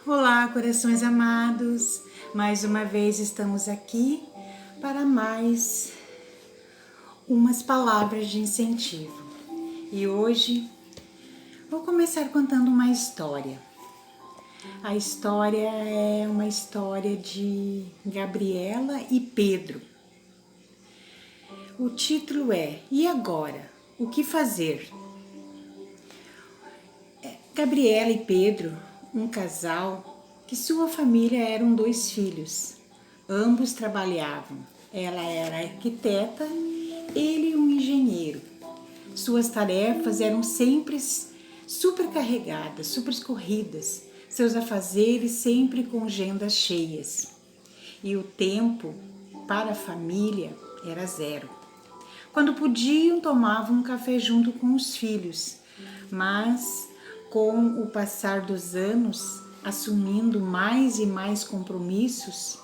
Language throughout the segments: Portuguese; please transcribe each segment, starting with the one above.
Olá, corações amados! Mais uma vez estamos aqui para mais umas palavras de incentivo. E hoje vou começar contando uma história. A história é uma história de Gabriela e Pedro. O título é E agora? O que fazer? Gabriela e Pedro, um casal que sua família eram 2 filhos. Ambos trabalhavam. Ela era arquiteta, ele um engenheiro. Suas tarefas eram sempre supercarregadas, super corridas, seus afazeres sempre com agendas cheias. E o tempo para a família era zero. Quando podiam, tomavam um café junto com os filhos, mas com o passar dos anos, assumindo mais e mais compromissos,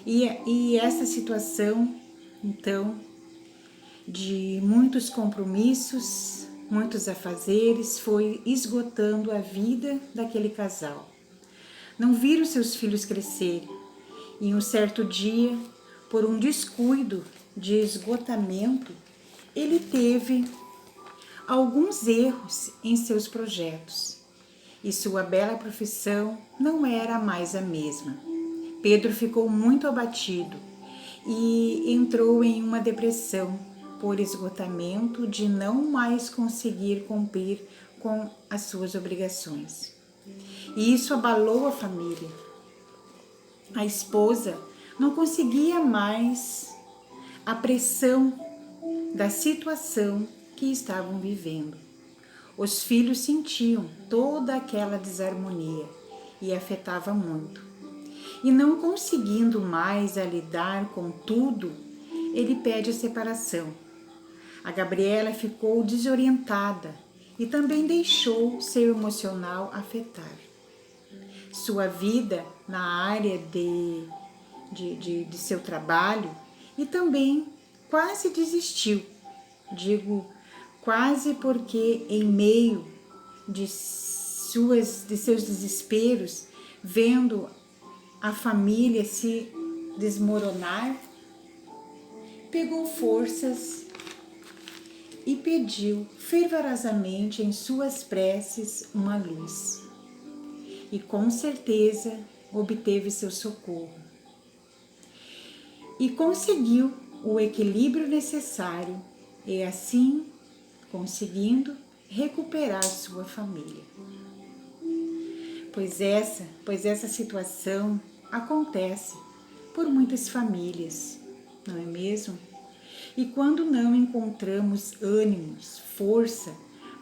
e essa situação, então, de muitos compromissos, muitos afazeres, foi esgotando a vida daquele casal. Não viram seus filhos crescerem, e um certo dia, por um descuido de esgotamento, ele teve alguns erros em seus projetos e sua bela profissão não era mais a mesma. Pedro ficou muito abatido e entrou em uma depressão por esgotamento de não mais conseguir cumprir com as suas obrigações. E isso abalou a família. A esposa não conseguia mais a pressão da situação que estavam vivendo. Os filhos sentiam toda aquela desarmonia e afetava muito. E não conseguindo mais a lidar com tudo, ele pede a separação. A Gabriela ficou desorientada e também deixou seu emocional afetar. Sua vida na área de seu trabalho e também quase desistiu. Digo quase porque em meio de seus desesperos, vendo a família se desmoronar, pegou forças e pediu fervorosamente em suas preces uma luz. E com certeza obteve seu socorro. E conseguiu o equilíbrio necessário e assim conseguindo recuperar sua família. Pois essa situação acontece por muitas famílias, não é mesmo? E quando não encontramos ânimos, força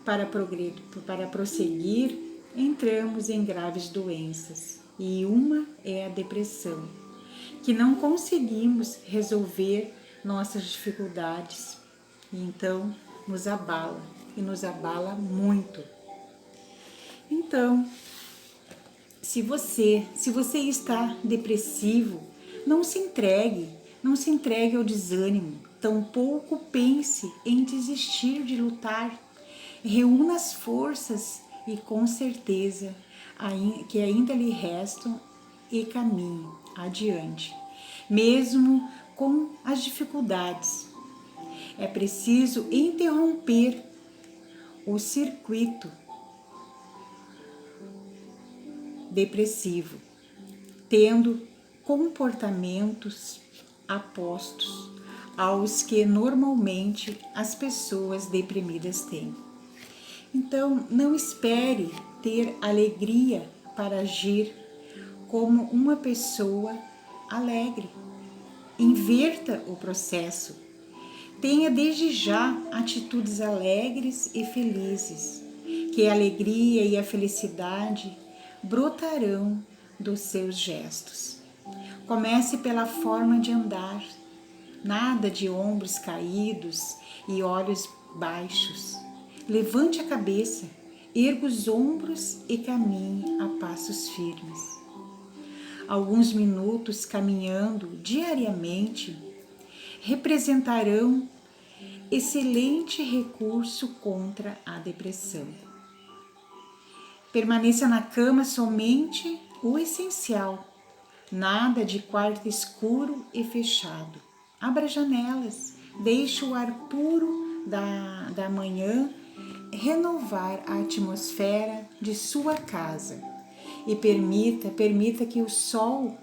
para prosseguir, entramos em graves doenças. E uma é a depressão, que não conseguimos resolver nossas dificuldades. E então nos abala, e nos abala muito. Então, se você está depressivo, não se entregue ao desânimo, tampouco pense em desistir de lutar. Reúna as forças e com certeza que ainda lhe restam e caminhe adiante, mesmo com as dificuldades. É preciso interromper o circuito depressivo, tendo comportamentos opostos aos que normalmente as pessoas deprimidas têm. Então, não espere ter alegria para agir como uma pessoa alegre. Inverta o processo. Tenha desde já atitudes alegres e felizes, que a alegria e a felicidade brotarão dos seus gestos. Comece pela forma de andar, nada de ombros caídos e olhos baixos. Levante a cabeça, erga os ombros e caminhe a passos firmes. Alguns minutos caminhando diariamente representarão excelente recurso contra a depressão. Permaneça na cama somente o essencial. Nada de quarto escuro e fechado. Abra janelas, deixe o ar puro da manhã renovar a atmosfera de sua casa e permita que o sol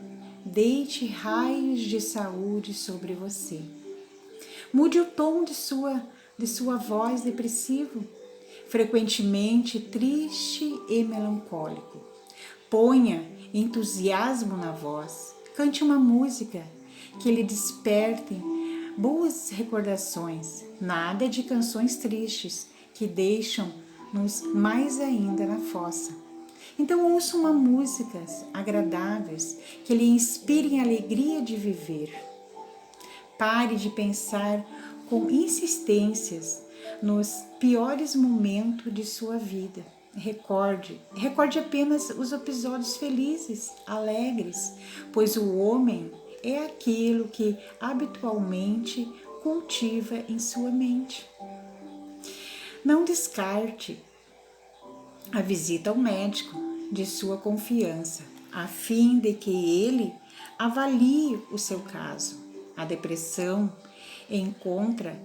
deite raios de saúde sobre você. Mude o tom de sua voz depressivo, frequentemente triste e melancólico. Ponha entusiasmo na voz. Cante uma música que lhe desperte boas recordações. Nada de canções tristes que deixam-nos mais ainda na fossa. Então ouça uma músicas agradáveis que lhe inspirem a alegria de viver. Pare de pensar com insistências nos piores momentos de sua vida. Recorde apenas os episódios felizes, alegres, pois o homem é aquilo que habitualmente cultiva em sua mente. Não descarte a visita ao médico de sua confiança, a fim de que ele avalie o seu caso. A depressão encontra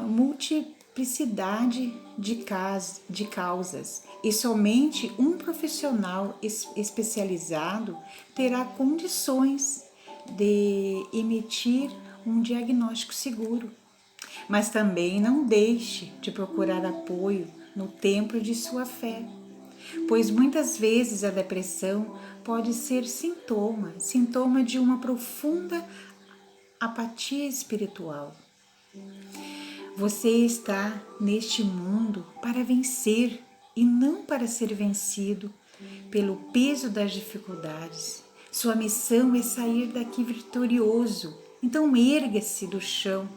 multiplicidade de causas e somente um profissional especializado terá condições de emitir um diagnóstico seguro. Mas também não deixe de procurar apoio no templo de sua fé, pois muitas vezes a depressão pode ser sintoma de uma profunda apatia espiritual. Você está neste mundo para vencer e não para ser vencido pelo peso das dificuldades. Sua missão é sair daqui vitorioso. Então erga-se do chão,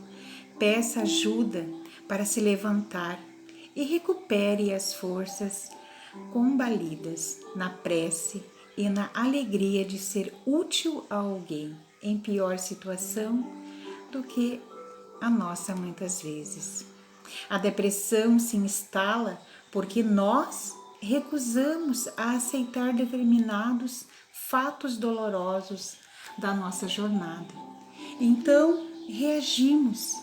peça ajuda para se levantar e recupere as forças combalidas na prece e na alegria de ser útil a alguém em pior situação do que a nossa muitas vezes. A depressão se instala porque nós recusamos a aceitar determinados fatos dolorosos da nossa jornada. Então, reagimos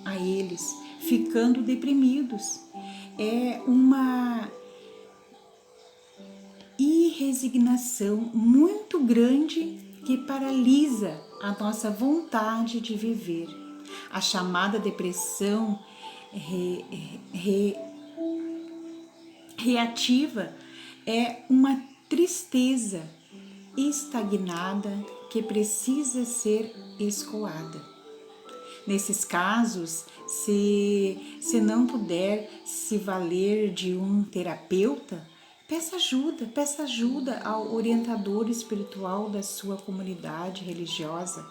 a eles, ficando deprimidos. É uma irresignação muito grande que paralisa a nossa vontade de viver. A chamada depressão reativa é uma tristeza estagnada que precisa ser escoada. Nesses casos, se não puder se valer de um terapeuta, peça ajuda ao orientador espiritual da sua comunidade religiosa,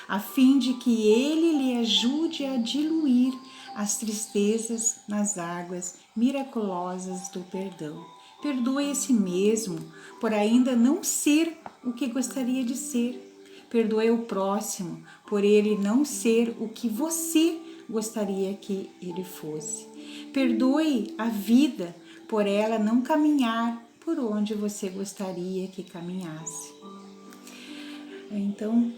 a fim de que ele lhe ajude a diluir as tristezas nas águas miraculosas do perdão. Perdoe a si mesmo por ainda não ser o que gostaria de ser. Perdoe o próximo por ele não ser o que você gostaria que ele fosse. Perdoe a vida por ela não caminhar por onde você gostaria que caminhasse. Então,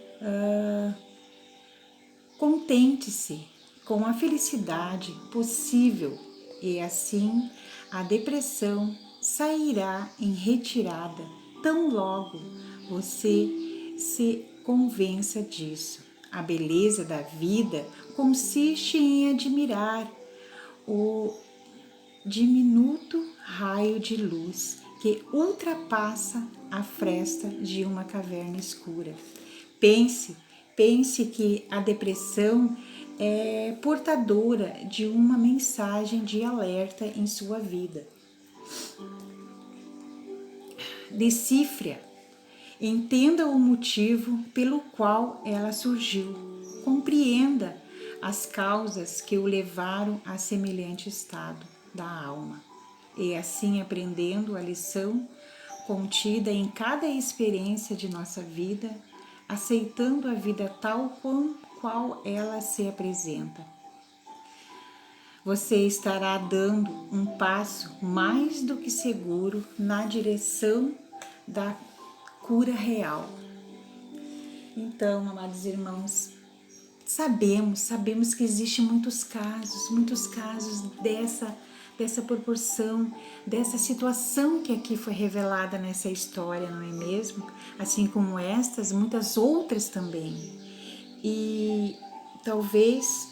contente-se com a felicidade possível e assim a depressão sairá em retirada tão logo você se convença disso. A beleza da vida consiste em admirar o diminuto raio de luz que ultrapassa a fresta de uma caverna escura. Pense que a depressão é portadora de uma mensagem de alerta em sua vida. Decifre-a. Entenda o motivo pelo qual ela surgiu. Compreenda as causas que o levaram a semelhante estado da alma. E assim, aprendendo a lição contida em cada experiência de nossa vida, aceitando a vida tal qual ela se apresenta. você estará dando um passo mais do que seguro na direção da cura real. Então, amados irmãos, sabemos que existem muitos casos dessa proporção, dessa situação que aqui foi revelada nessa história, não é mesmo? Assim como estas, muitas outras também. E talvez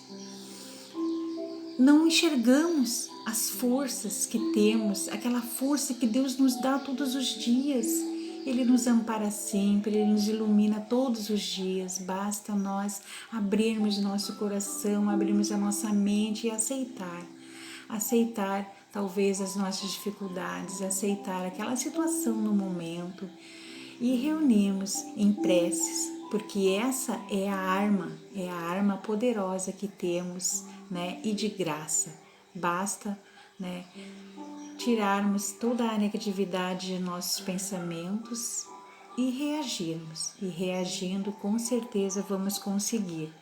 não enxergamos as forças que temos, aquela força que Deus nos dá todos os dias. Ele nos ampara sempre, Ele nos ilumina todos os dias. Basta nós abrirmos nosso coração, abrirmos a nossa mente e aceitar talvez as nossas dificuldades, aceitar aquela situação no momento e reunirmos em preces, porque essa é a arma poderosa que temos, né? E de graça. Basta, né, tirarmos toda a negatividade de nossos pensamentos e reagirmos. E reagindo, com certeza vamos conseguir,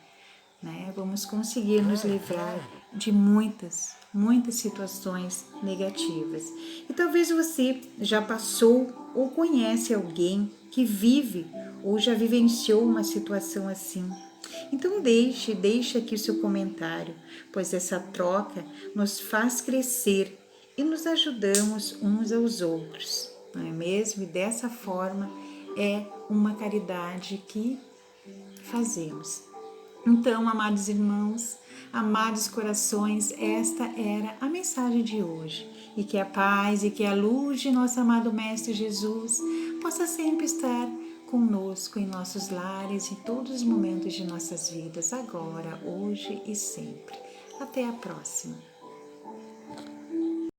né? Vamos conseguir nos livrar de muitas situações negativas. E talvez você já passou ou conhece alguém que vive ou já vivenciou uma situação assim. Então deixe aqui o seu comentário, pois essa troca nos faz crescer e nos ajudamos uns aos outros, não é mesmo? E dessa forma é uma caridade que fazemos. Então, amados irmãos, amados corações, esta era a mensagem de hoje. E que a paz e que a luz de nosso amado Mestre Jesus possa sempre estar conosco em nossos lares, em todos os momentos de nossas vidas, agora, hoje e sempre. Até a próxima.